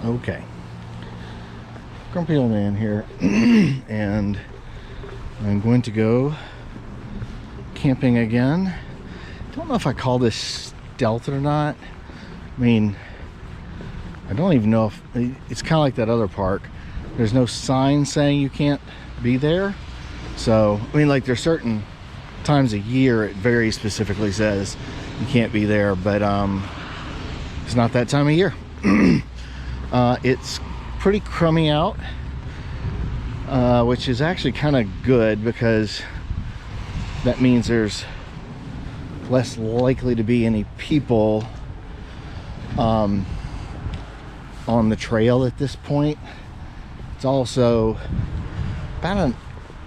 Okay. Grumpy old man here. And I'm going to go camping again. Don't know if I call this stealth or not. I mean, I don't even know if it's kind of like that other park. There's no sign saying you can't be there. So, I mean, like, there's certain times a year it very specifically says you can't be there, but it's not that time of year. It's pretty crummy out, which is actually kind of good because that means there's less likely to be any people on the trail at this point. It's also about an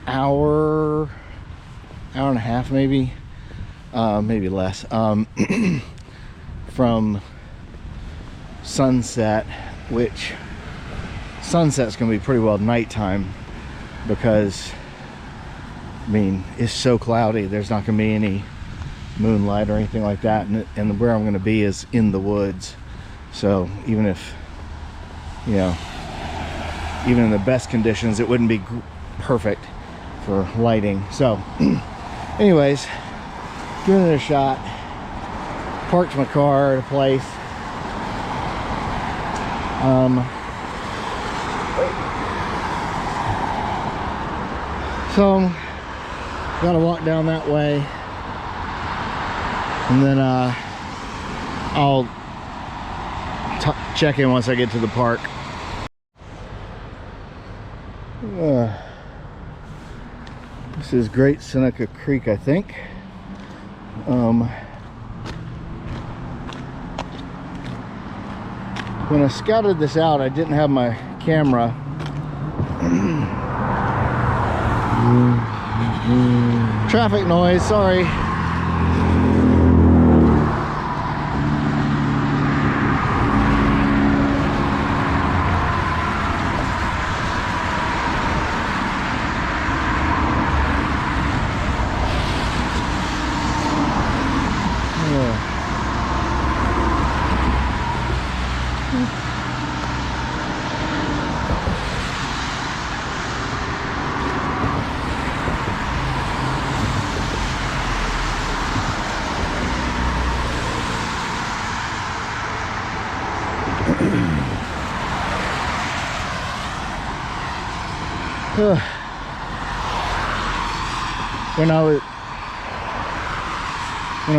hour and a half, maybe less, from sunset, which sunset's gonna be pretty well nighttime because, I mean, it's so cloudy. There's not gonna be any moonlight or anything like that, and where I'm gonna be is in the woods. So even if, you know, even in the best conditions, it wouldn't be perfect for lighting. So anyways, giving it a shot. Parked my car at a place. So gotta walk down that way, and then I'll check in once I get to the park. This is Great Seneca Creek, I think. When I scouted this out, I didn't have my camera. Traffic noise, sorry. When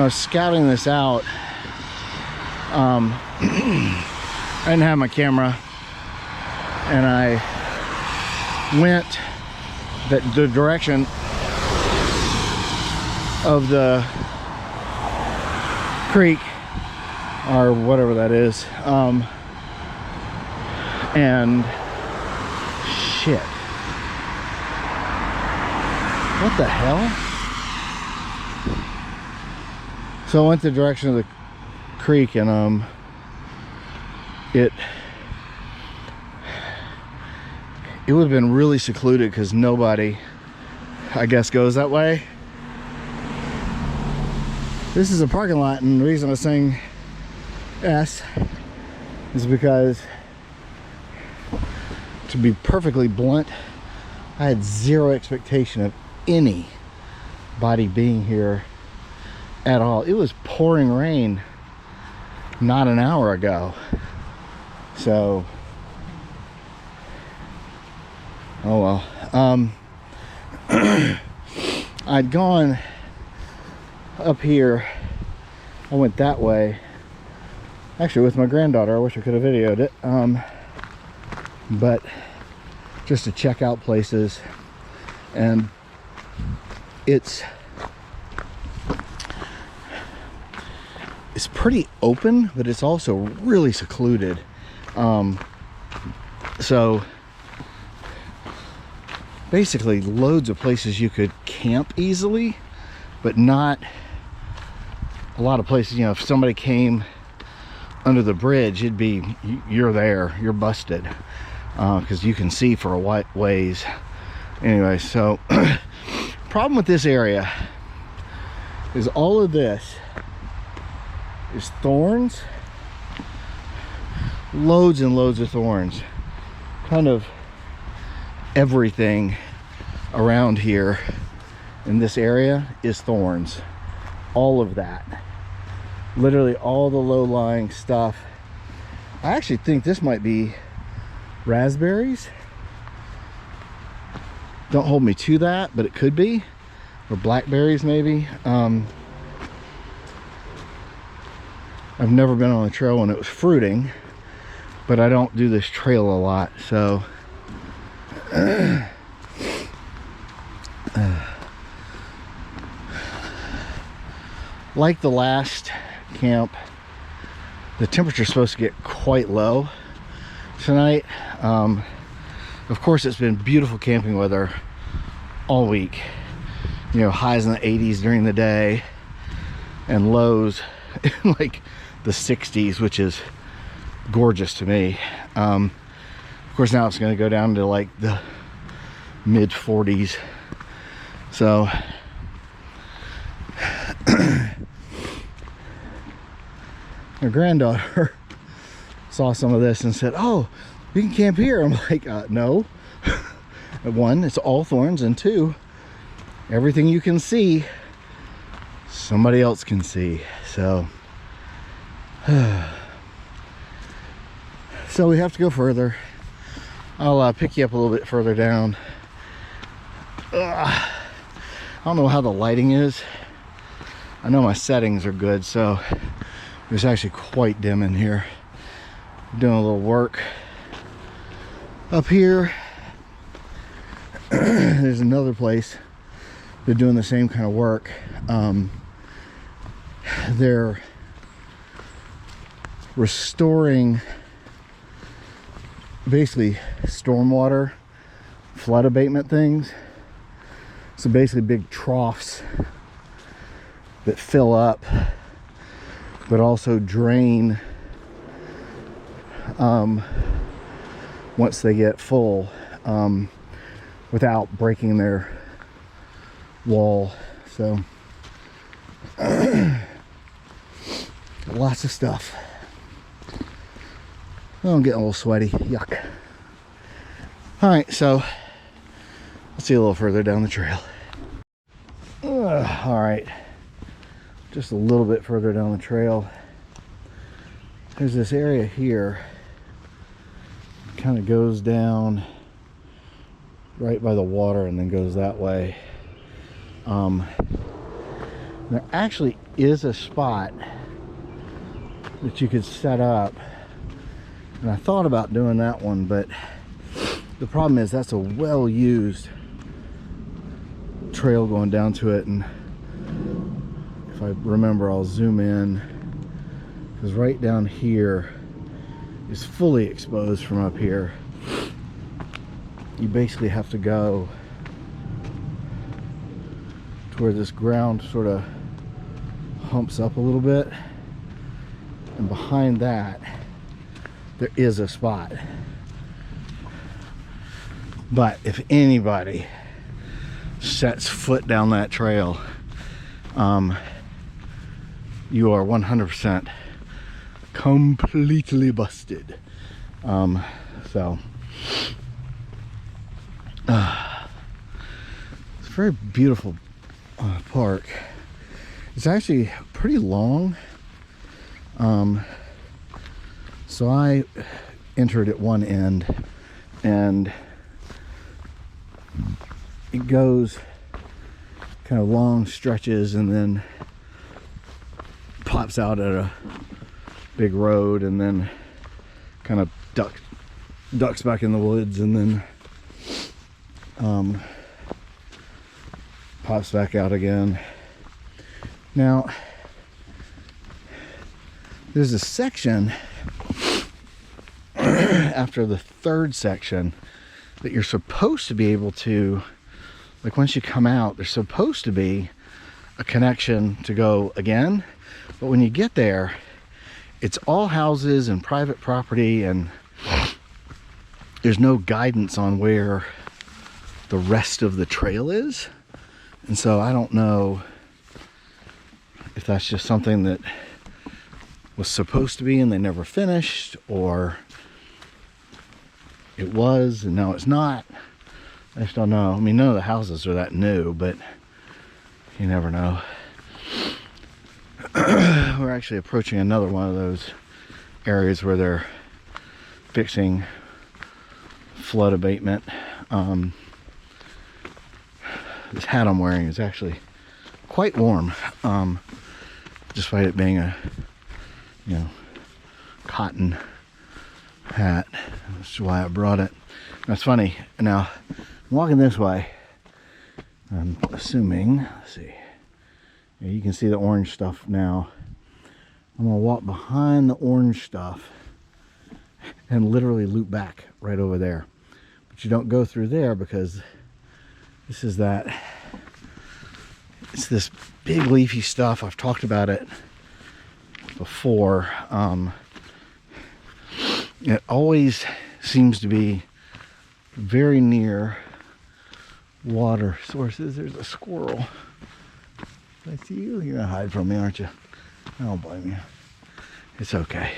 I was scouting this out, I didn't have my camera, and I went the direction of the creek, or whatever that is, and shit. What the hell? So I went the direction of the creek, and it would have been really secluded because nobody, I guess, goes that way. This is a parking lot, and the reason I was saying S is because, to be perfectly blunt, I had zero expectation of anybody being here at all. It was pouring rain not an hour ago. So, oh well. I'd gone up here. I went that way, actually with my granddaughter. I wish I could have videoed it, but just to check out places. And it's pretty open, but it's also really secluded. So basically loads of places you could camp easily, but not a lot of places. You know, if somebody came under the bridge, it'd be, you're there, you're busted, because you can see for a ways. Anyway, so problem with this area is all of this is thorns loads and loads of thorns. Kind of everything around here in this area is thorns. All of that. Literally all the low-lying stuff. I actually think this might be raspberries. Don't hold me to that, but it could be. Or blackberries maybe. I've never been on a trail when it was fruiting, but I don't do this trail a lot, so like the last camp, the temperature's supposed to get quite low tonight. Of course, it's been beautiful camping weather all week. You know, highs in the 80s during the day and lows in like the 60s, which is gorgeous to me. Of course, now it's going to go down to like the mid 40s. So my granddaughter saw some of this and said, "Oh, we can camp here." I'm like, no. One, it's all thorns, and two, everything you can see, somebody else can see. So so we have to go further. I'll pick you up a little bit further down. I don't know how the lighting is. I know my settings are good, so it's actually quite dim in here. I'm doing a little work up here. There's another place they're doing the same kind of work. They're restoring basically stormwater flood abatement things. So basically big troughs that fill up but also drain once they get full, without breaking their wall. So lots of stuff. Oh, I'm getting a little sweaty. Yuck. All right, so let's see a little further down the trail. All right, just a little bit further down the trail. There's this area here. Kind of goes down right by the water and then goes that way. There actually is a spot that you could set up, and I thought about doing that one, but the problem is that's a well-used trail going down to it. And if I remember, I'll zoom in, because right down here is fully exposed from up here. You basically have to go to where this ground sort of humps up a little bit, and behind that there is a spot. But if anybody sets foot down that trail, you are 100% completely busted. So it's a very beautiful park. It's actually pretty long. So I entered at one end, and it goes kind of long stretches and then pops out at a big road, and then kind of ducks back in the woods, and then pops back out again. Now there's a section after the third section that you're supposed to be able to, like, once you come out, there's supposed to be a connection to go again, but when you get there, it's all houses and private property, and there's no guidance on where the rest of the trail is. And so I don't know if that's just something that was supposed to be and they never finished, or it was and now it's not. I just don't know. I mean, none of the houses are that new, but you never know. We're actually approaching another one of those areas where they're fixing flood abatement. This hat I'm wearing is actually quite warm, despite it being a, cotton hat. That's why I brought it. That's funny. Now, I'm walking this way. I'm assuming, let's see. Yeah, you can see the orange stuff now. I'm gonna walk behind the orange stuff and literally loop back right over there. But you don't go through there because this is it's this big leafy stuff. I've talked about it before. It always seems to be very near water sources. There's a squirrel. I see you. You're gonna hide from me, aren't you? I don't blame you. It's okay.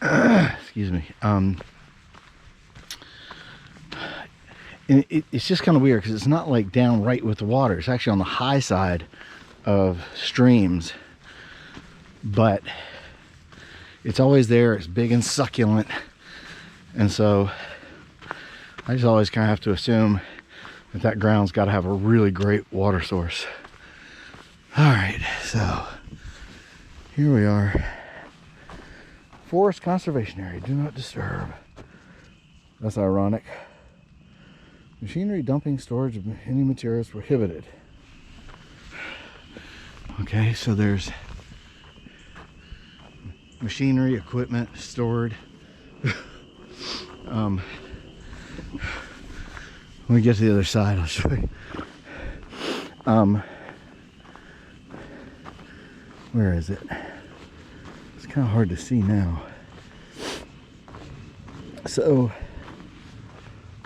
Excuse me. And it's just kind of weird because it's not like down right with the water. It's actually on the high side of streams, but it's always there. It's big and succulent, and so I just always kind of have to assume that ground's got to have a really great water source. All right, so here we are. Forest conservation area, do not disturb. That's ironic. Machinery, dumping, storage of any materials prohibited. Okay, so there's machinery, equipment stored. When we get to the other side, I'll show you. Where is it? It's kind of hard to see now. So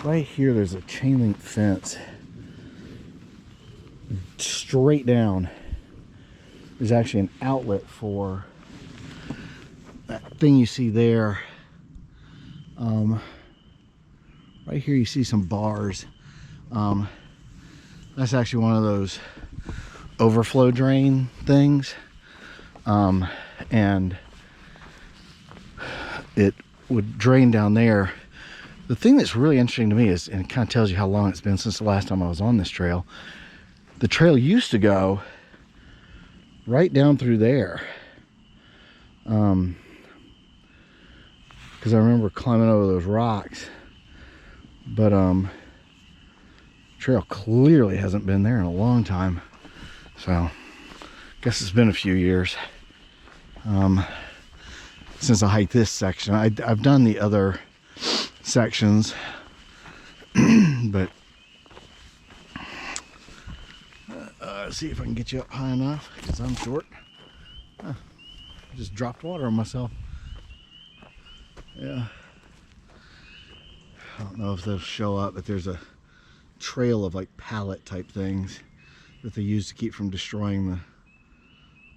right here, there's a chain link fence. Straight down, there's actually an outlet for that thing you see there. Right here, you see some bars. That's actually one of those overflow drain things. And it would drain down there. The thing that's really interesting to me is, and it kind of tells you how long it's been since the last time I was on this trail. The trail used to go right down through there. Because I remember climbing over those rocks. But trail clearly hasn't been there in a long time. So I guess it's been a few years since I hiked this section. I've done the other sections, but let's see if I can get you up high enough because I'm short. I just dropped water on myself. Yeah, I don't know if they'll show up, but there's a trail of like pallet type things that they use to keep from destroying the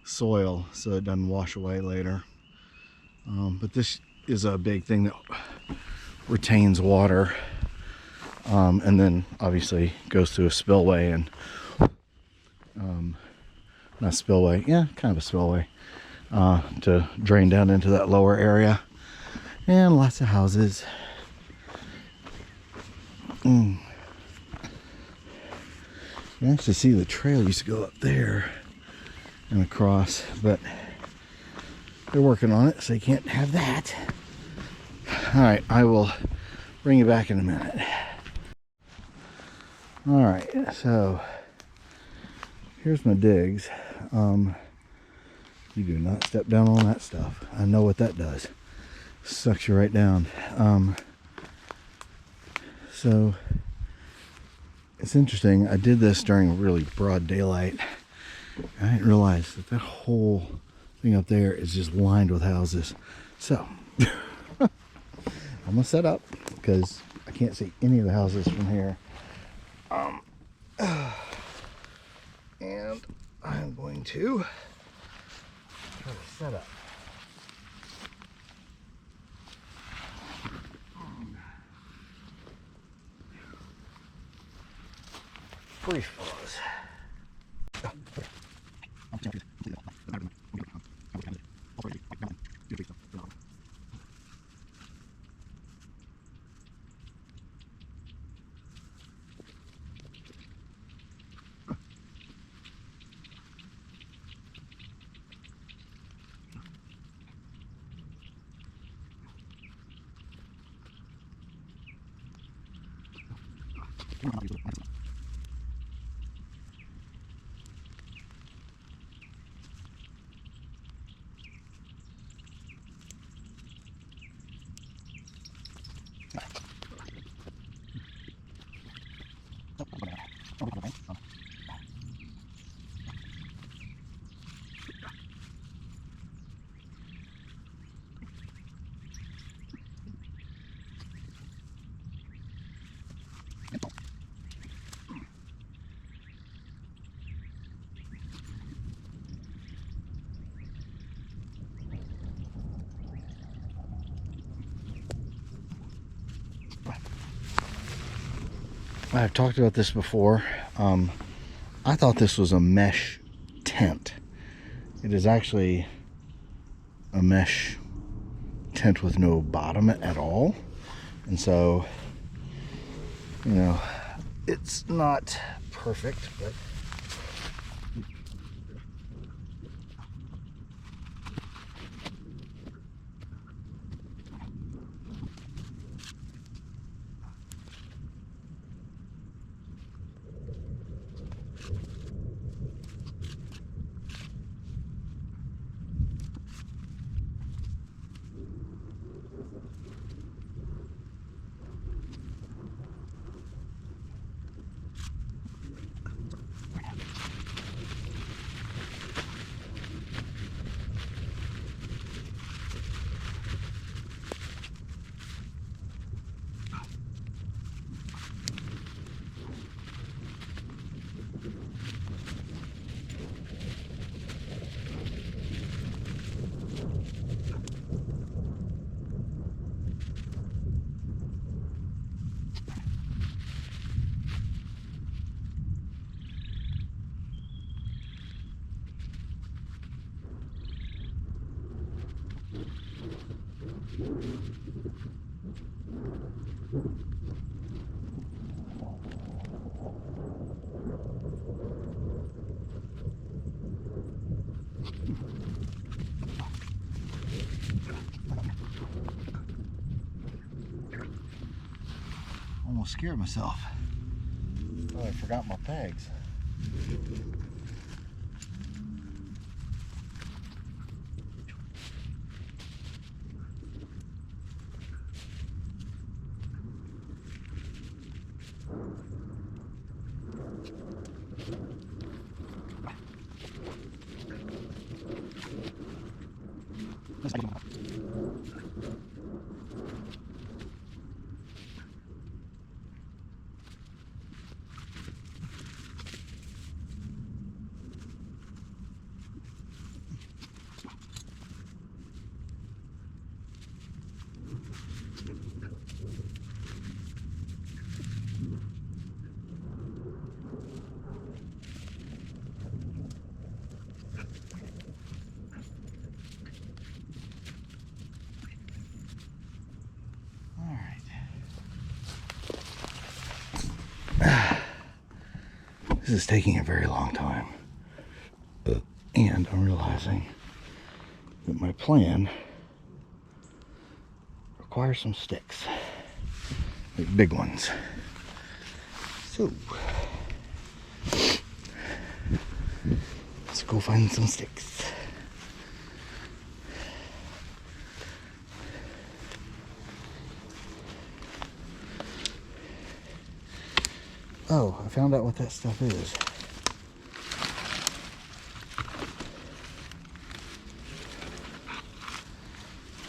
soil so it doesn't wash away later. But this is a big thing that retains water, and then obviously goes through a spillway and not spillway, yeah, kind of a spillway, to drain down into that lower area. And lots of houses. You actually see the trail used to go up there and across, but they're working on it, so you can't have that. All right, I will bring you back in a minute. All right, so here's my digs. You do not step down on that stuff. I know what that does. Sucks you right down. So it's interesting. I did this during really broad daylight. I didn't realize that whole thing up there is just lined with houses. So I'm gonna set up because I can't see any of the houses from here. And I'm going to try to set up. Free flows. I've talked about this before. I thought this was a mesh tent. It is actually a mesh tent with no bottom at all. And so, you know, it's not perfect, but almost scared myself. Oh, I forgot my pegs. This is taking a very long time. And I'm realizing that my plan requires some sticks. Like big ones. So, let's go find some sticks. Oh, I found out what that stuff is.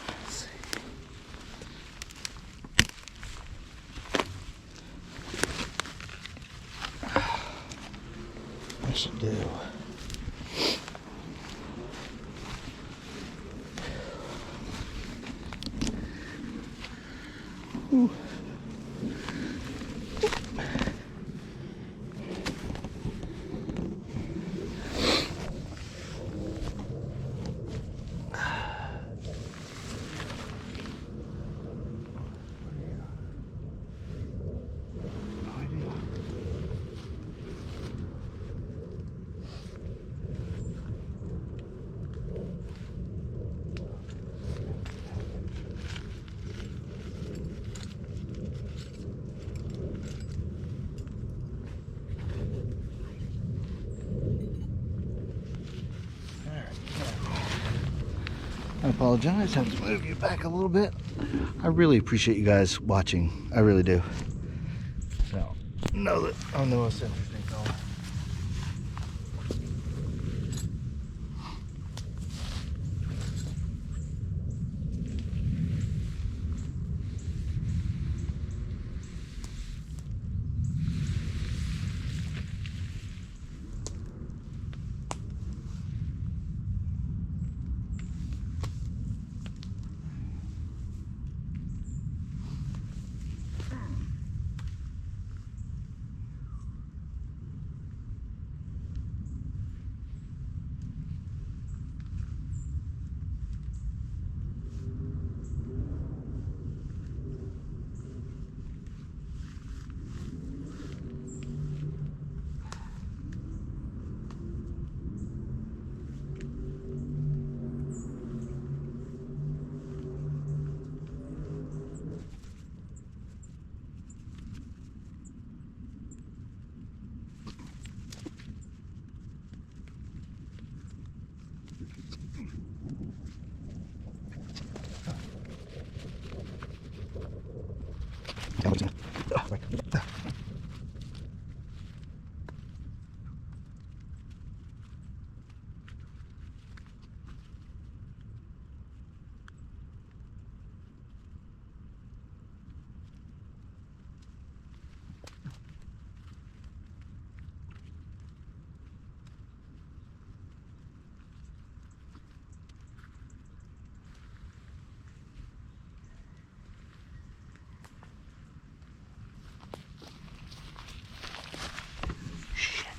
Let's see. I should do. Ooh. I apologize. I have to move you back a little bit. I really appreciate you guys watching. I really do. So, know that I'm the most interesting fella.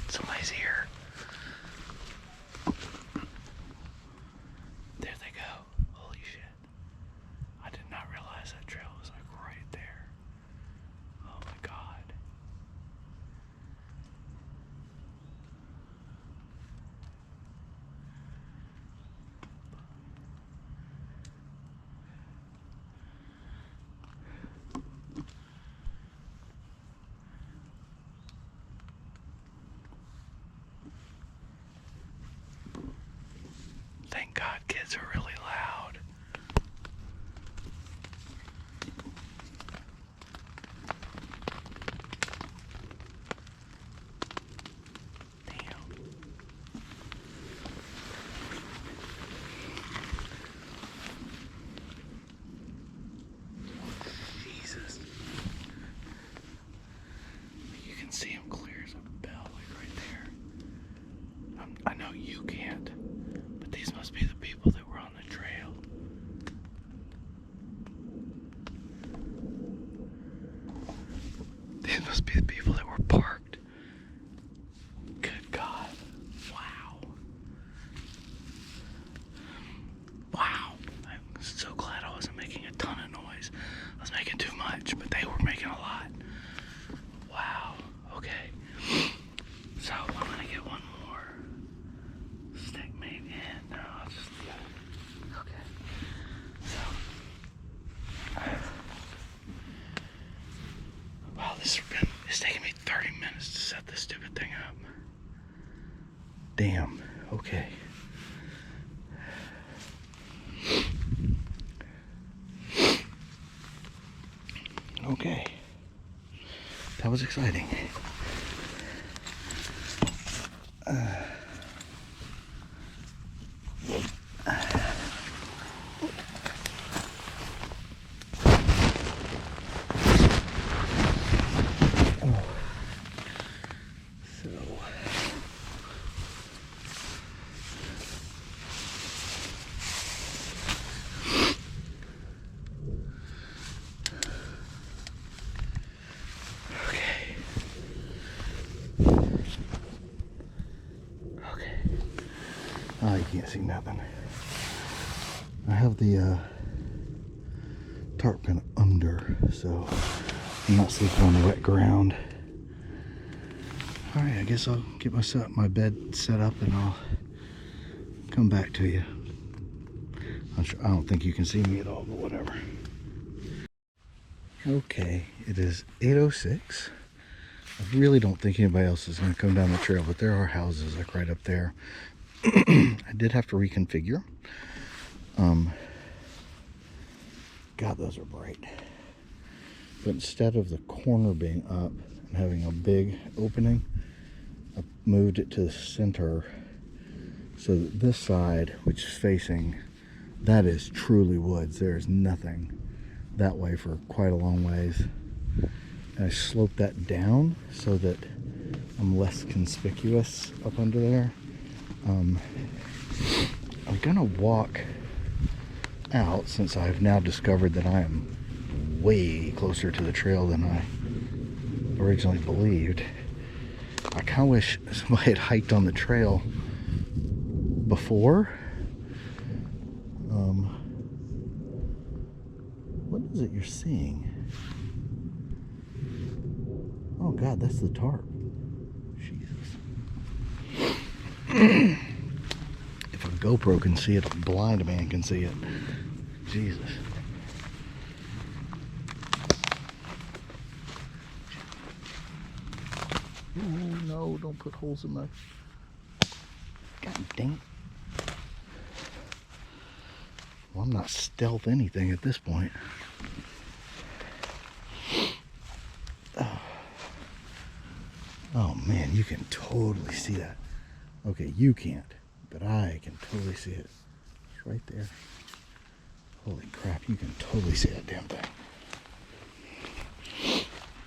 Somebody's here. There they go. Holy shit. I did not realize that trail was like right there. Oh my god. Thank God kids are really loud. Damn. Jesus. You can see him clear as a bell, like right there. I know you can't. But these must be the people that were on the trail. These must be the people that were parked. Good God. Wow. Wow. I'm so glad I wasn't making a ton of noise. I was making too much, but they were making a lot. Wow. Okay. So I'm gonna get one more stick made in. No, I'll just leave it. Okay. So wow, it's taking me 30 minutes to set this stupid thing up. Damn. Okay. Okay. That was exciting. Oh, you can't see nothing. I have the tarp kind of under, so I'm not sleeping on the wet ground. All right, I guess I'll get my bed set up and I'll come back to you. I don't think you can see me at all, but whatever. Okay, it is 8:06. I really don't think anybody else is going to come down the trail, but there are houses like right up there. I did have to reconfigure. God, those are bright. But instead of the corner being up and having a big opening, I moved it to the center so that this side, which is facing, that is truly woods. There is nothing that way for quite a long ways. And I sloped that down so that I'm less conspicuous up under there. I'm gonna walk out, since I've now discovered that I am way closer to the trail than I originally believed. I kind of wish somebody had hiked on the trail before. What is it you're seeing? Oh God, that's the tarp. Jesus. If a GoPro can see it, a blind man can see it. Jesus. Oh no, don't put holes in my... God dang it. Well, I'm not stealth anything at this point. Oh man, you can totally see that. Okay, you can't, but I can totally see it. It's right there. Holy crap, you can totally see that damn thing.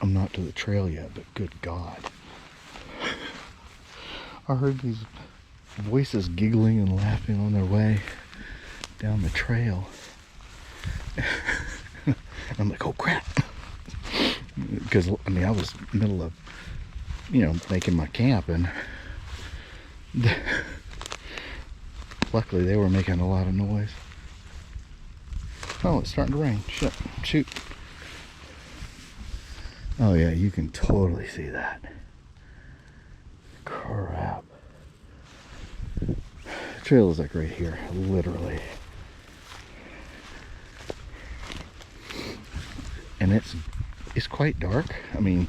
I'm not to the trail yet, but good God. I heard these voices giggling and laughing on their way down the trail. I'm like, oh crap. Because, I mean, I was in the middle of, making my camp, and luckily they were making a lot of noise. Oh, it's starting to rain. Shit. Shoot. Oh yeah, you can totally see that. Crap. The trail is like right here, literally. And it's quite dark. I mean,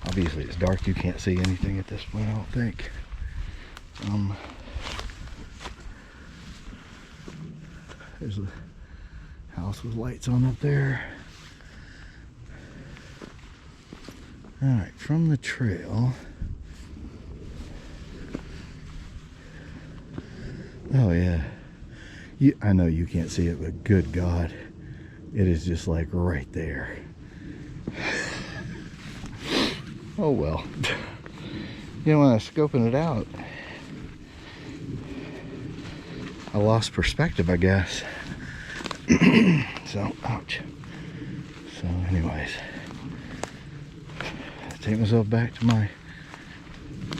obviously it's dark. You can't see anything at this point, I don't think. There's a house with lights on up there. Alright, from the trail. Oh yeah. I know you can't see it, but good God. It is just like right there. Oh well. When I was scoping it out, I lost perspective, I guess. So, ouch. So anyways, I take myself back to my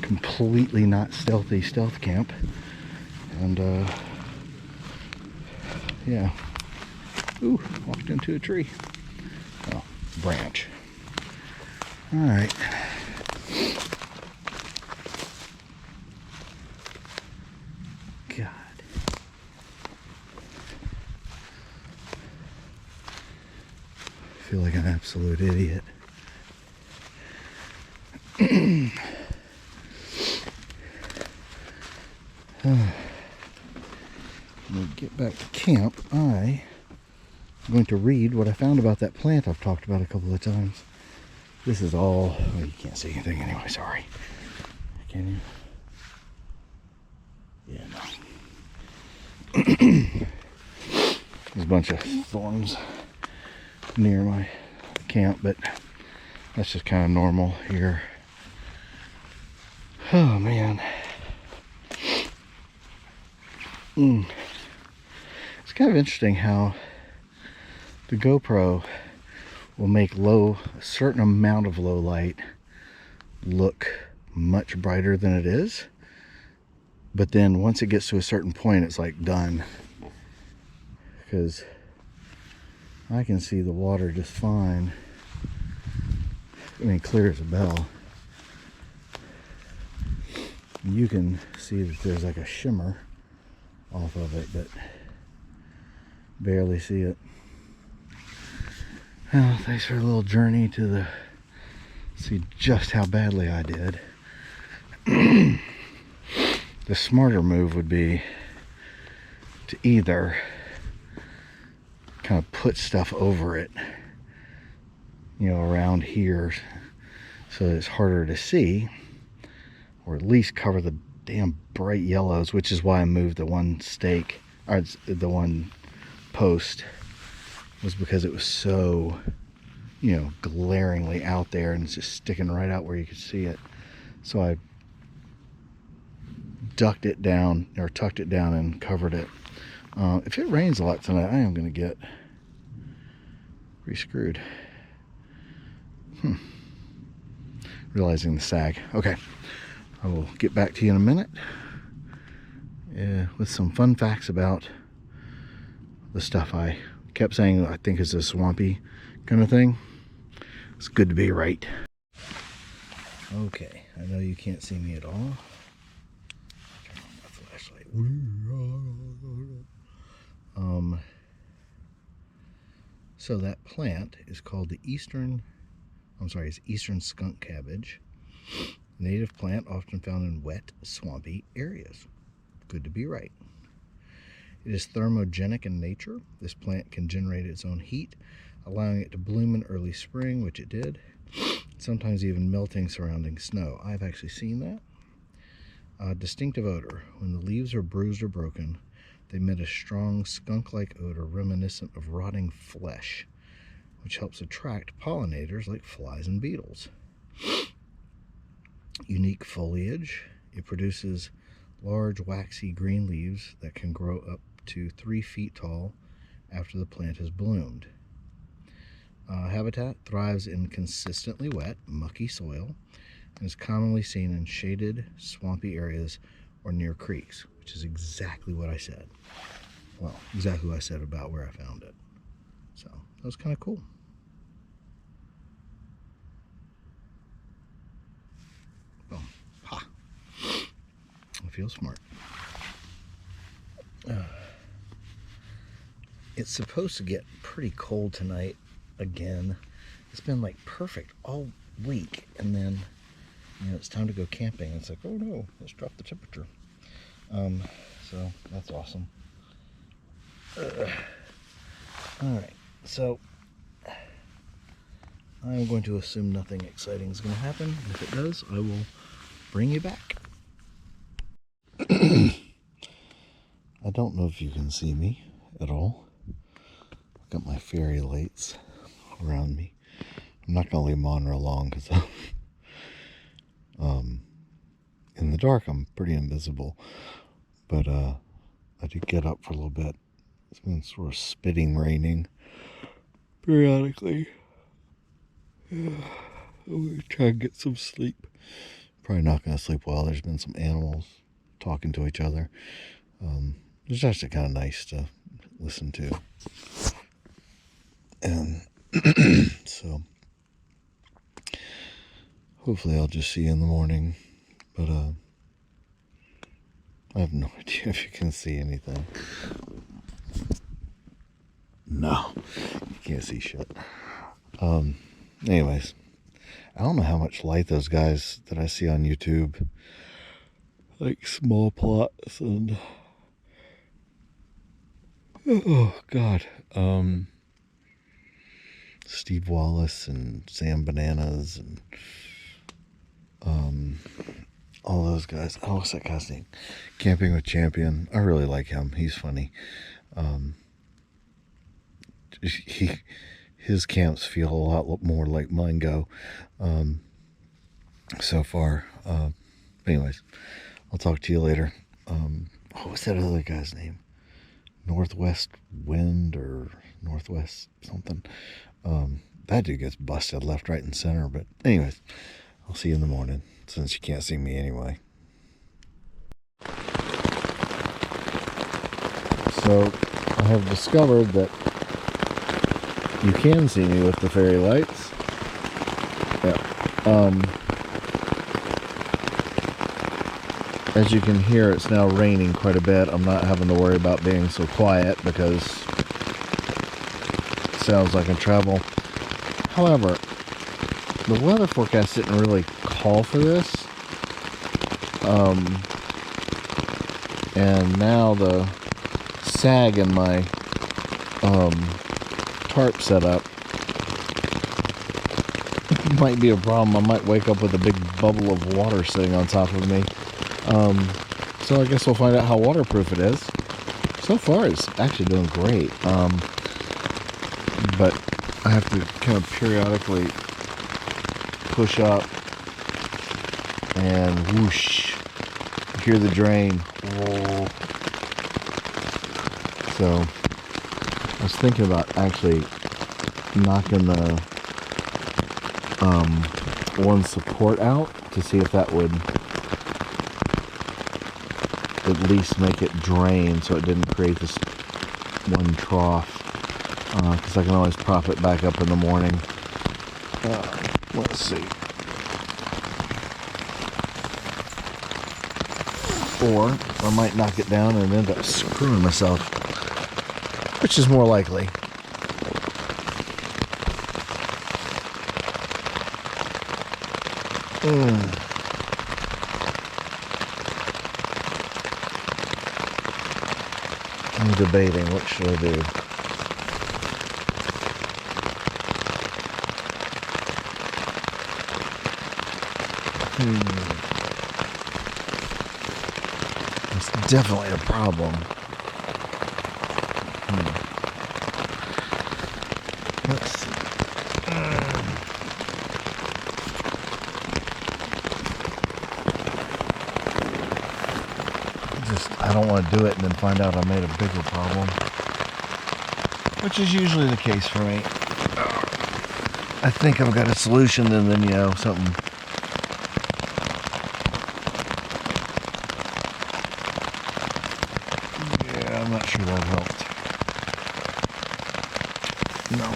completely not stealthy stealth camp. And yeah. Ooh, walked into a tree. Oh, branch. Alright. God. I feel like an absolute idiot. When we get back to camp, I'm going to read what I found about that plant I've talked about a couple of times. This is all... well, you can't see anything anyway, sorry. Can you? Yeah, no. There's a bunch of thorns near my camp, but that's just kind of normal here. Oh, man. It's kind of interesting how the GoPro will make a certain amount of low light look much brighter than it is, but then once it gets to a certain point, it's like done, because I can see the water just fine. I mean, clear as a bell. You can see that there's like a shimmer off of it, but barely see it. Well, thanks for a little journey to see just how badly I did. The smarter move would be to either kind of put stuff over it, you know, around here, so that it's harder to see, or at least cover the damn bright yellows, which is why I moved the one stake, or the one post, was because it was so, you know, glaringly out there, and it's just sticking right out where you could see it. So I ducked it down, or tucked it down, and covered it. If it rains a lot tonight, I am going to get re-screwed. Realizing the sag. Okay, I will get back to you in a minute with some fun facts about the stuff I kept saying I think is a swampy kind of thing. It's good to be right. Okay, I know you can't see me at all. Turn on my flashlight. So that plant is called the eastern skunk cabbage. Native plant often found in wet, swampy areas. Good to be right. It is thermogenic in nature. This plant can generate its own heat, allowing it to bloom in early spring, which it did, sometimes even melting surrounding snow. I've actually seen that. Distinctive odor. When the leaves are bruised or broken, they emit a strong skunk-like odor reminiscent of rotting flesh, which helps attract pollinators like flies and beetles. Unique foliage. It produces large, waxy green leaves that can grow up to 3 feet tall after the plant has bloomed. Habitat thrives in consistently wet, mucky soil and is commonly seen in shaded, swampy areas or near creeks, which is exactly what I said. Well, exactly what I said about where I found it. So that was kind of cool. Boom. Ha. I feel smart. It's supposed to get pretty cold tonight again. It's been like perfect all week, and then, you know, it's time to go camping. It's like, oh no, let's drop the temperature. So that's awesome. Alright, so I'm going to assume nothing exciting is going to happen. If it does, I will bring you back. I don't know if you can see me at all. I've got my fairy lights around me. I'm not going to leave them on real long because in the dark I'm pretty invisible. But I did get up for a little bit. It's been sort of spitting raining periodically. I'm going to try and get some sleep. Probably not going to sleep well. There's been some animals talking to each other. It's actually kind of nice to listen to. And so hopefully I'll just see you in the morning. But I have no idea if you can see anything. No, you can't see shit. Anyways, I don't know how much light those guys that I see on YouTube, like small plots and oh god, Steve Wallace and Sam Bananas and all those guys. Oh, what's that guy's name? Camping with Champion. I really like him. He's funny. His camps feel a lot more like mine go so far. Anyways, I'll talk to you later. What was that other guy's name? Northwest Wind or Northwest something. That dude gets busted left, right, and center. But anyways, I'll see you in the morning, since you can't see me anyway. So I have discovered that you can see me with the fairy lights. Yeah. As you can hear, it's now raining quite a bit. I'm not having to worry about being so quiet because it sounds like I travel. However, the weather forecast didn't really call for this. And now the sag in my tarp set up. Might be a problem. I might wake up with a big bubble of water sitting on top of me. So I guess we'll find out how waterproof it is. So far, it's actually doing great. But I have to kind of periodically push up and whoosh, hear the drain. Whoa. So I was thinking about actually knocking the one support out to see if that would at least make it drain so it didn't create this one trough, because I can always prop it back up in the morning. Let's see. Or I might knock it down and end up screwing myself, which is more likely. I'm debating what should I do. It's definitely a problem. Let's see. I don't want to do it and then find out I made a bigger problem, which is usually the case for me. I think I've got a solution, and then, you know, something. Yeah, I'm not sure that helped. No.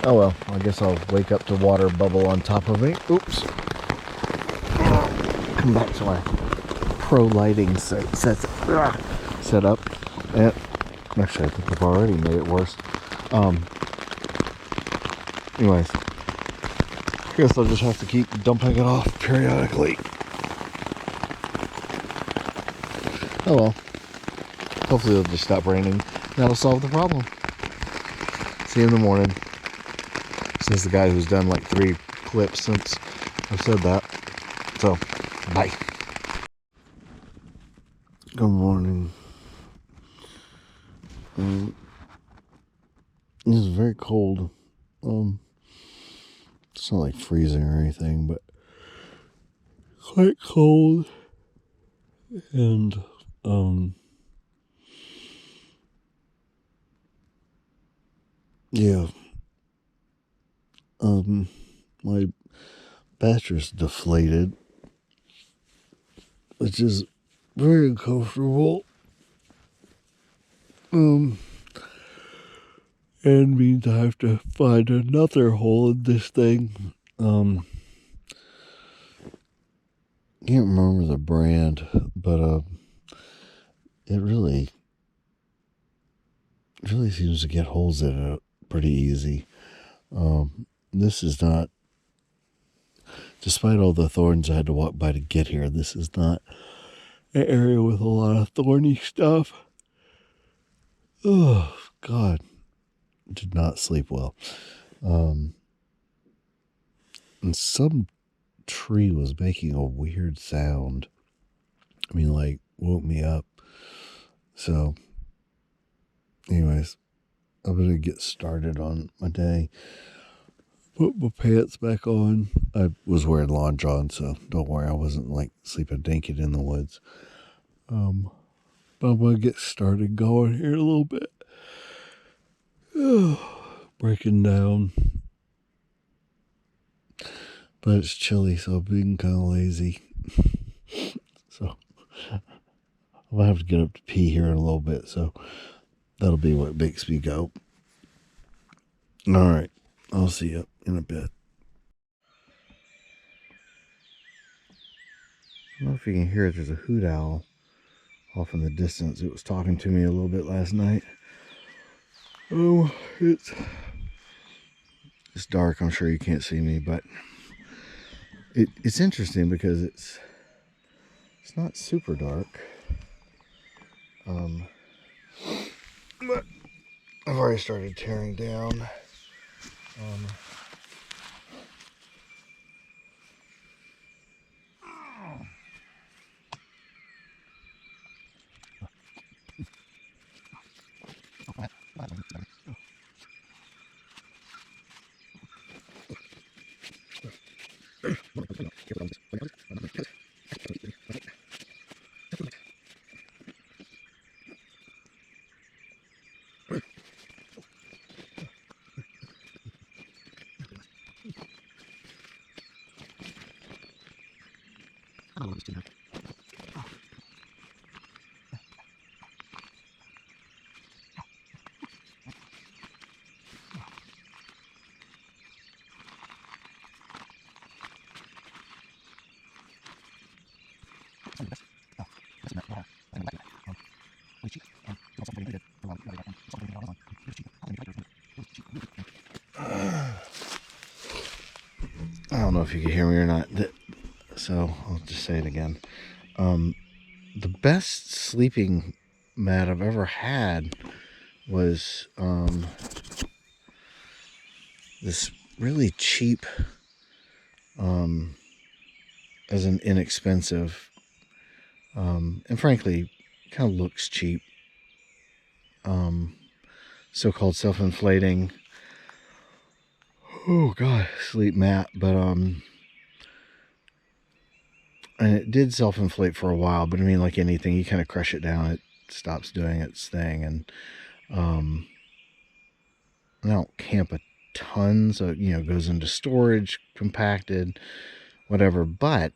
Oh well, I guess I'll wake up to water bubble on top of me. Oops. Come back to my pro lighting set up. And actually, I think I've already made it worse. Anyways, I guess I'll just have to keep dumping it off periodically. Oh well. Hopefully it'll just stop raining. That'll solve the problem. See you in the morning. This is the guy who's done like 3 clips since I've said that. So, bye. Good morning. It's very cold. It's not like freezing or anything, but quite cold. And yeah. My mattress deflated, which is very uncomfortable. And means I have to find another hole in this thing. Can't remember the brand, but it really seems to get holes in it pretty easy. This is not, despite all the thorns I had to walk by to get here, this is not an area with a lot of thorny stuff. Oh, God. Did not sleep well. And some tree was making a weird sound. I mean, like, woke me up. So, anyways, I'm going to get started on my day. Put my pants back on. I was wearing lawn john, so don't worry, I wasn't like sleeping naked in the woods. But I'm going to get started going here a little bit. Breaking down. But it's chilly, so I'm being kind of lazy. So I'm going to have to get up to pee here in a little bit, so that'll be what makes me go. All right, I'll see you in a bit. I don't know if you can hear it. There's a hoot owl off in the distance. It was talking to me a little bit last night. Oh, it's dark. I'm sure you can't see me, but It's interesting because it's not super dark. But I've already started tearing down. I don't know if you can hear me or not, so I'll just say it again. The best sleeping mat I've ever had was this really cheap, as an inexpensive, and frankly, kind of looks cheap, so-called self-inflating, oh god, sleep mat. But and it did self-inflate for a while, but I mean, like anything, you kind of crush it down, it stops doing its thing. And I don't camp a ton, so it goes into storage, compacted, whatever. But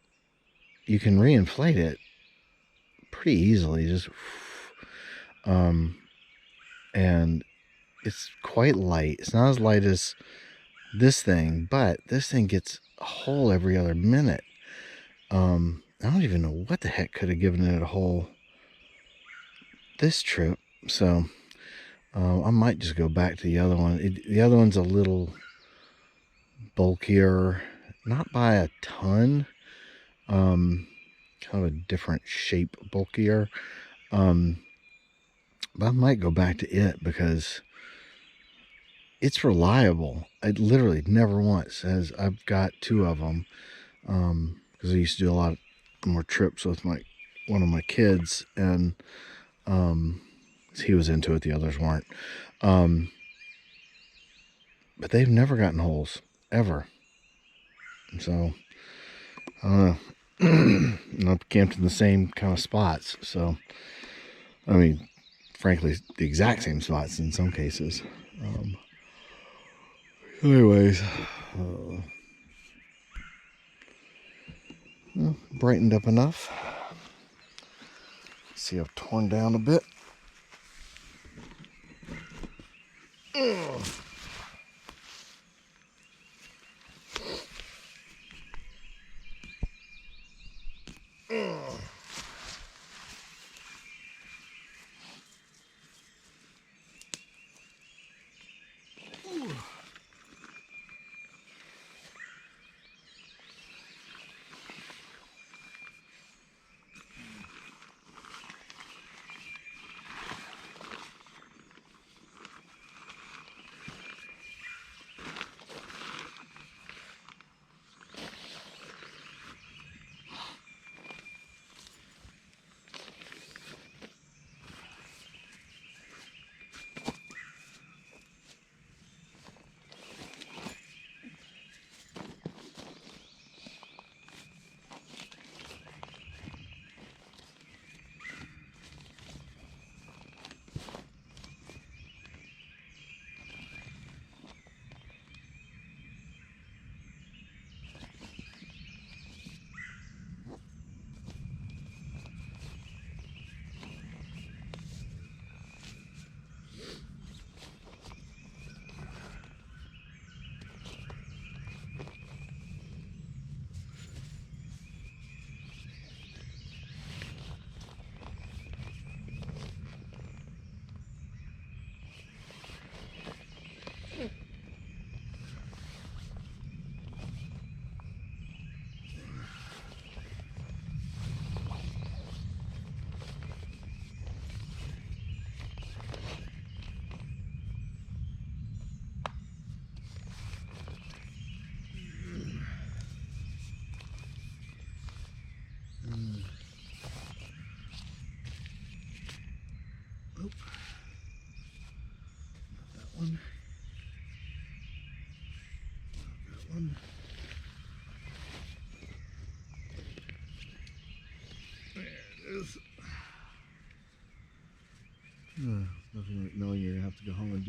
you can reinflate it pretty easily, just and it's quite light. It's not as light as this thing, but this thing gets a hole every other minute. I don't even know what the heck could have given it a hole this trip, so I might just go back to the other one. The other one's a little bulkier, not by a ton, kind of a different shape, bulkier, but I might go back to it because it's reliable. I literally never once has. I've got two of them because I used to do a lot more trips with one of my kids, and he was into it, the others weren't. But they've never gotten holes ever. So I don't know. I've camped in the same kind of spots, so I mean, frankly, the exact same spots in some cases. Anyways, brightened up enough. See, I've torn down a bit.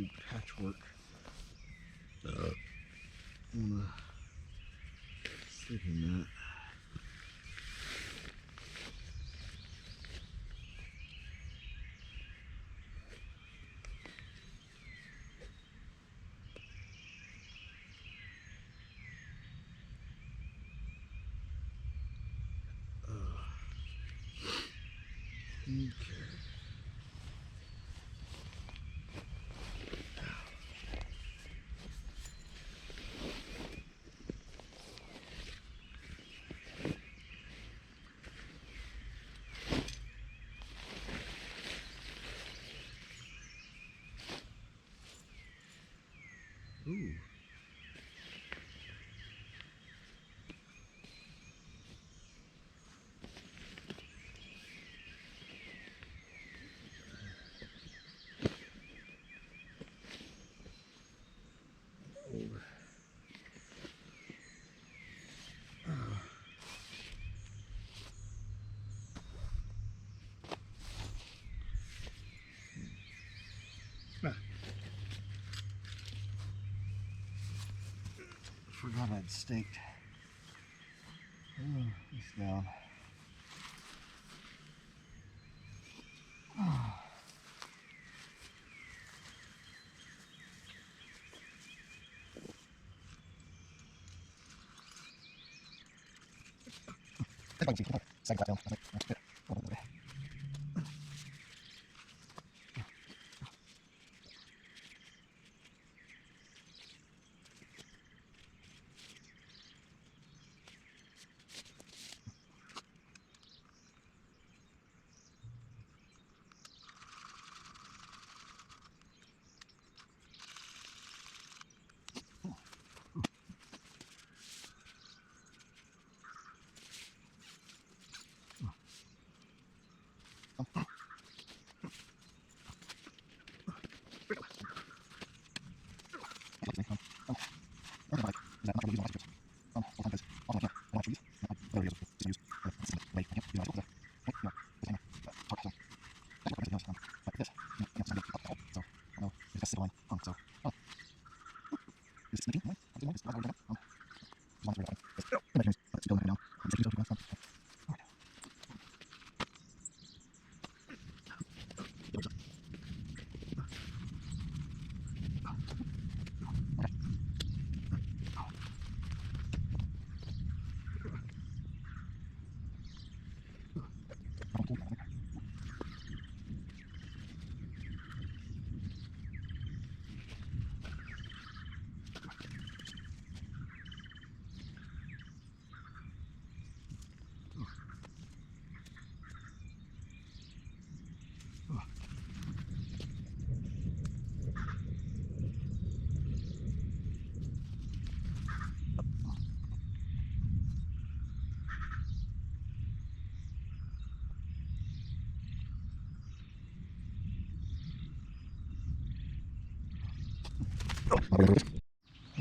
do patchwork. I'm gonna sleep in that. Okay. Ooh. Forgot I'd staked this down.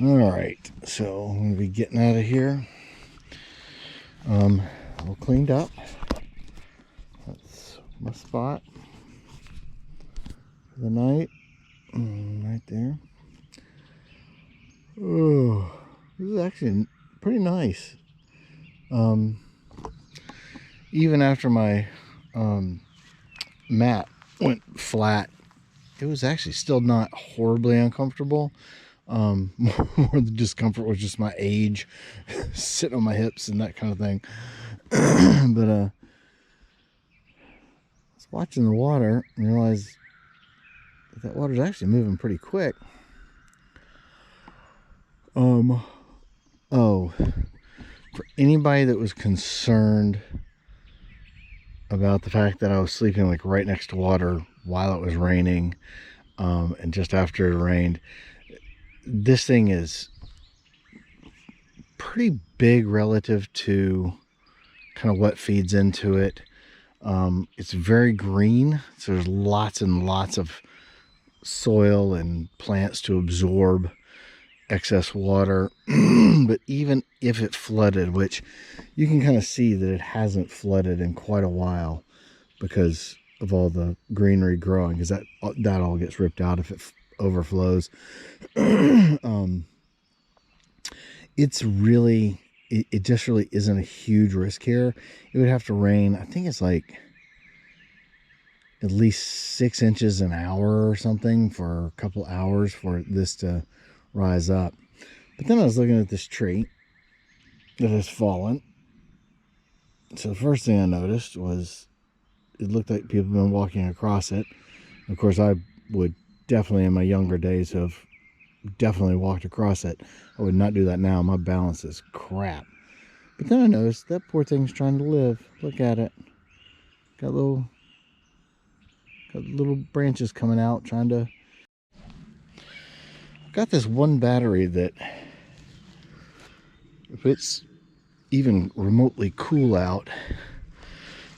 All right, so I'm gonna be getting out of here. All cleaned up. That's my spot for the night. Right there. Oh, this is actually pretty nice. Even after my mat went flat, it was actually still not horribly uncomfortable. More the discomfort was just my age, sitting on my hips and that kind of thing. But I was watching the water and realized that water's actually moving pretty quick. Oh, for anybody that was concerned about the fact that I was sleeping like right next to water while it was raining, and just after it rained, this thing is pretty big relative to kind of what feeds into it. It's very green, so there's lots and lots of soil and plants to absorb excess water. But even if it flooded, which you can kind of see that it hasn't flooded in quite a while because of all the greenery growing, because that all gets ripped out if it overflows. It's really, it just really isn't a huge risk here. It would have to rain, I think it's like at least 6 inches an hour or something for a couple hours for this to rise up. But then I was looking at this tree that has fallen. So the first thing I noticed was it looked like people have been walking across it. Of course, I would definitely in my younger days have definitely walked across it. I would not do that now. My balance is crap. But then I noticed that poor thing's trying to live. Look at it. Got little branches coming out trying to... Got this one battery that if it's even remotely cool out,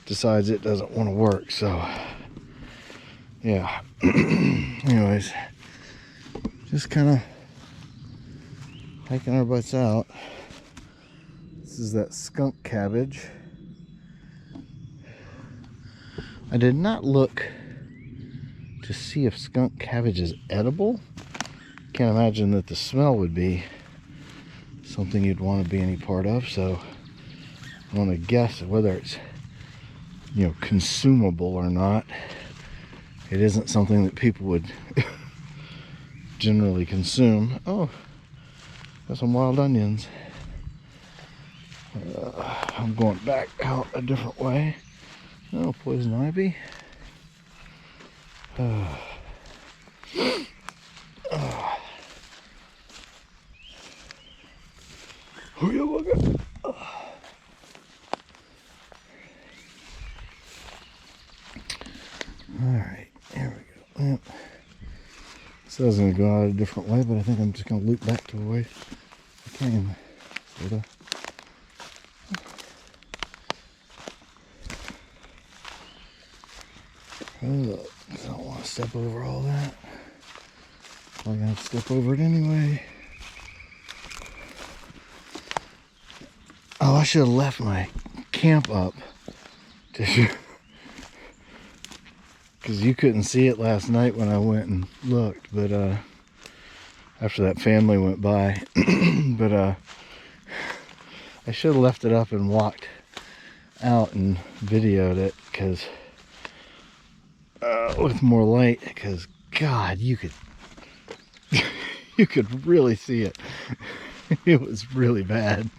decides it doesn't want to work. So yeah. Anyways, just kind of hiking our butts out. This is that skunk cabbage. I did not look to see if skunk cabbage is edible. Can't imagine that the smell would be something you'd want to be any part of, so I want to guess whether it's, you know, consumable or not. It isn't something that people would generally consume. Oh, got some wild onions. I'm going back out a different way. Oh, poison ivy. Alright, there we go. Yep. So I was going to go out a different way, but I think I'm just going to loop back to the way I came. Sorta. Oh, I don't want to step over all that. I'm going to have to step over it anyway. Oh, I should have left my camp up to because you couldn't see it last night when I went and looked, but after that family went by. But I should have left it up and walked out and videoed it, because with more light, because God, you could you could really see it. It was really bad.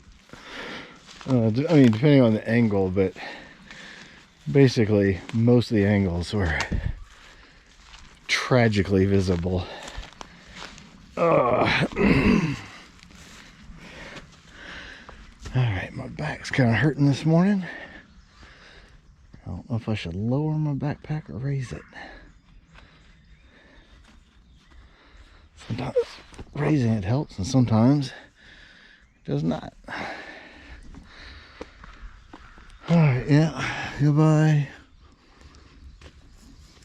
I mean, depending on the angle, but basically most of the angles were tragically visible. Alright, my back's kind of hurting this morning. I don't know if I should lower my backpack or raise it. Sometimes raising it helps, and sometimes it does not. Alright, yeah, goodbye.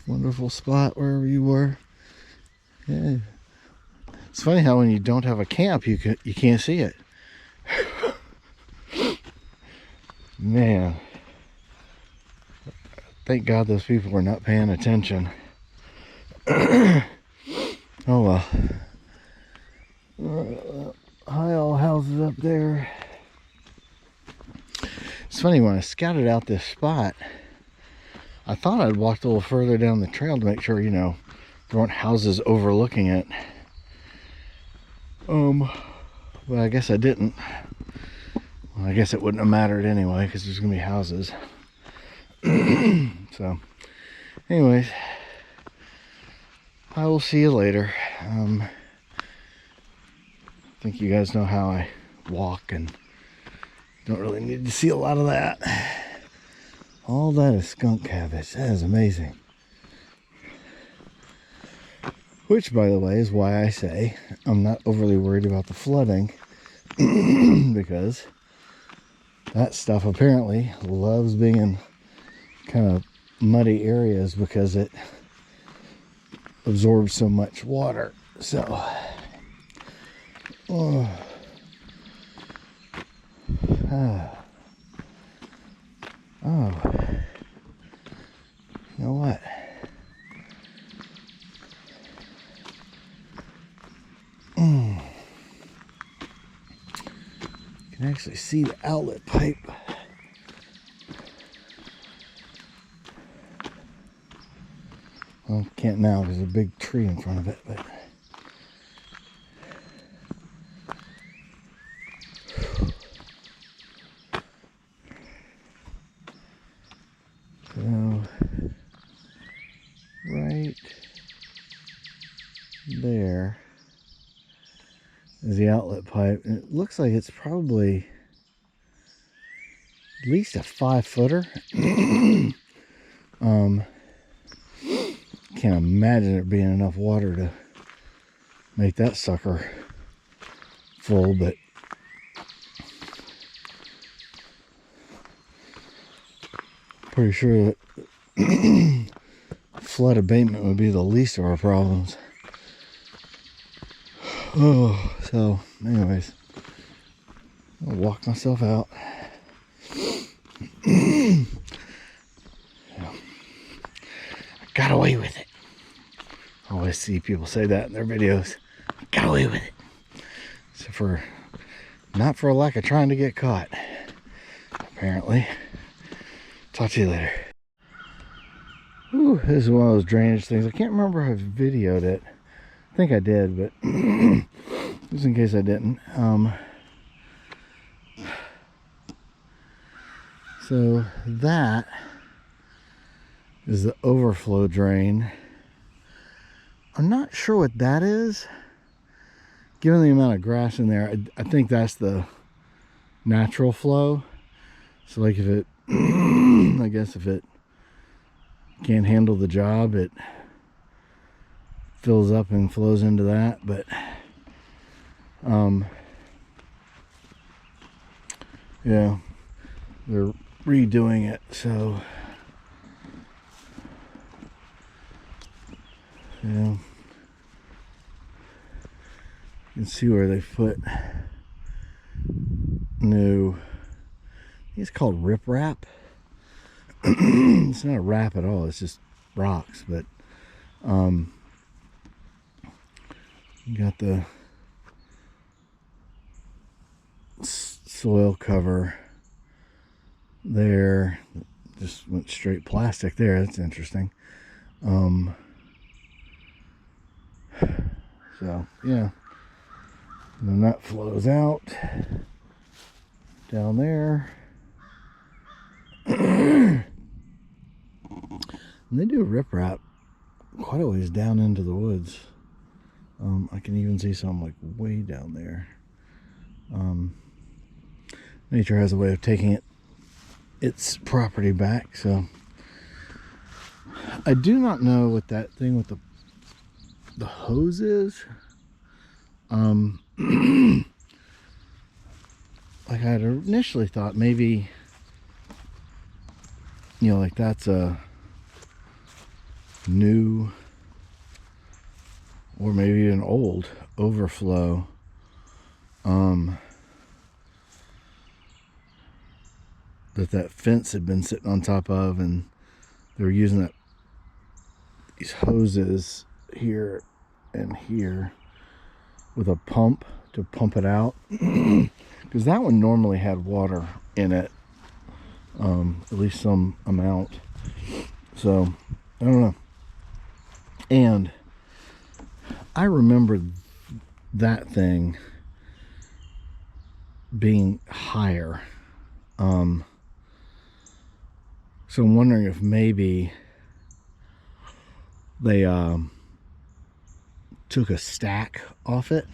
Wonderful spot wherever you were. Yeah. It's funny how when you don't have a camp, you can't see it. Man, thank God those people were not paying attention. Oh well. High all houses up there. It's funny, when I scouted out this spot, I thought I'd walked a little further down the trail to make sure, you know, there weren't houses overlooking it. But I guess I didn't. Well, I guess it wouldn't have mattered anyway, because there's gonna be houses. So, anyways, I will see you later. I think you guys know how I walk, and don't really need to see a lot of that. All that is skunk cabbage. That is amazing. Which, by the way, is why I say I'm not overly worried about the flooding. Because that stuff apparently loves being in kind of muddy areas because it absorbs so much water. So, oh, you know what? actually see the outlet pipe. Well, can't now because there's a big tree in front of it, but so right there is the outlet pipe, and it looks like it's probably at least a 5-footer. Can't imagine there being enough water to make that sucker full, but pretty sure that flood abatement would be the least of our problems. Oh, so anyways, I'll walk myself out. I got away with it. I always see people say that in their videos. I got away with it. So not for a lack of trying to get caught, apparently. Talk to you later. Ooh, this is one of those drainage things. I can't remember if I videoed it. I think I did, but just in case I didn't. So that is the overflow drain. I'm not sure what that is. Given the amount of grass in there, I think that's the natural flow. So like if it, I guess if it can't handle the job, it fills up and flows into that. But yeah, they're redoing it, so yeah, you can see where they put new, I think it's called riprap. It's not a wrap at all, it's just rocks, but you got the soil cover there, just went straight plastic there. That's interesting. So yeah, and then that flows out down there. And they do riprap quite a ways down into the woods. I can even see some like way down there. Nature has a way of taking its property back. So I do not know what that thing with the hose is. Like I had initially thought maybe, you know, like that's a new or maybe an old overflow. That fence had been sitting on top of, and they were using these hoses here and here with a pump to pump it out, because that one normally had water in it, at least some amount. So I don't know. And I remember that thing being higher. So I'm wondering if maybe they took a stack off it,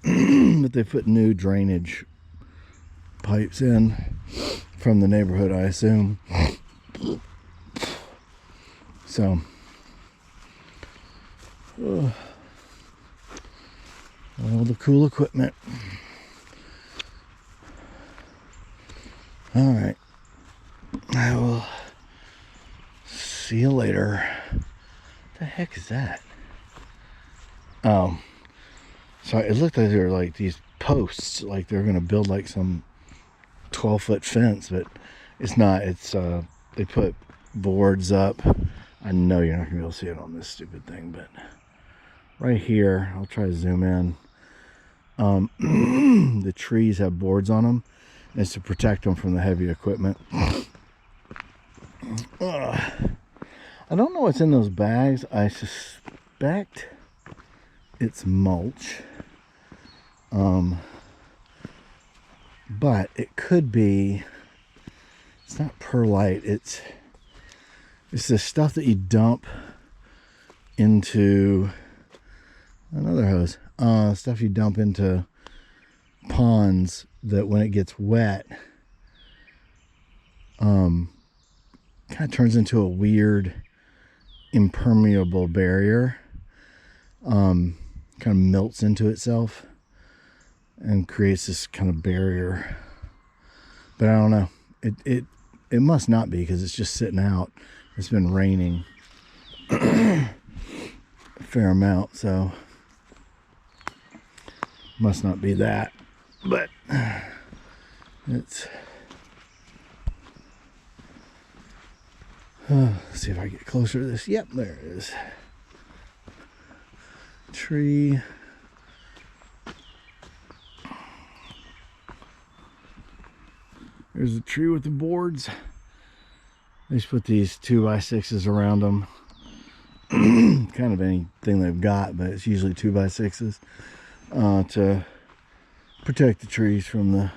but they put new drainage pipes in from the neighborhood, I assume. So all the cool equipment. All right, I will see you later. What the heck is that? So it looked like there were like these posts, like they're gonna build like some 12-foot fence, but it's not. It's they put boards up. I know you're not gonna be able to see it on this stupid thing, but right here, I'll try to zoom in. The trees have boards on them. It's to protect them from the heavy equipment. I don't know what's in those bags. I suspect it's mulch. But it could be, it's not perlite, it's the stuff that you dump into another hose. Stuff you dump into ponds that when it gets wet, kind of turns into a weird impermeable barrier. Kind of melts into itself and creates this kind of barrier. But I don't know. It must not be, because it's just sitting out. It's been raining a fair amount, so must not be that. But it's let's see if I get closer to this. Yep, there it is. Tree. There's a tree with the boards. They just put these 2x6s around them. Kind of anything they've got, but it's usually 2x6s to protect the trees from the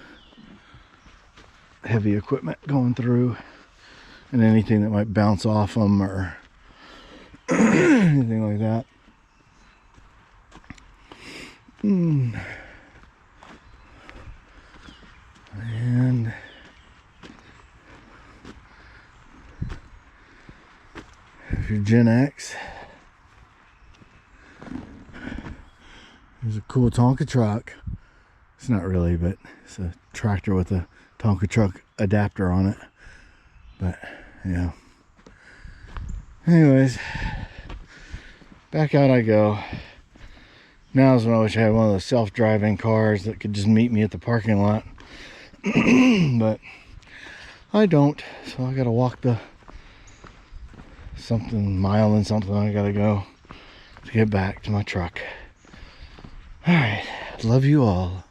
heavy equipment going through and anything that might bounce off them or anything like that. And if you're Gen X, there's a cool Tonka truck. It's not really, but it's a tractor with a Tonka truck adapter on it. But yeah. Anyways, back out I go. Now's when I wish I had one of those self-driving cars that could just meet me at the parking lot. But I don't, so I gotta walk the mile and something I gotta go to get back to my truck. Alright, love you all.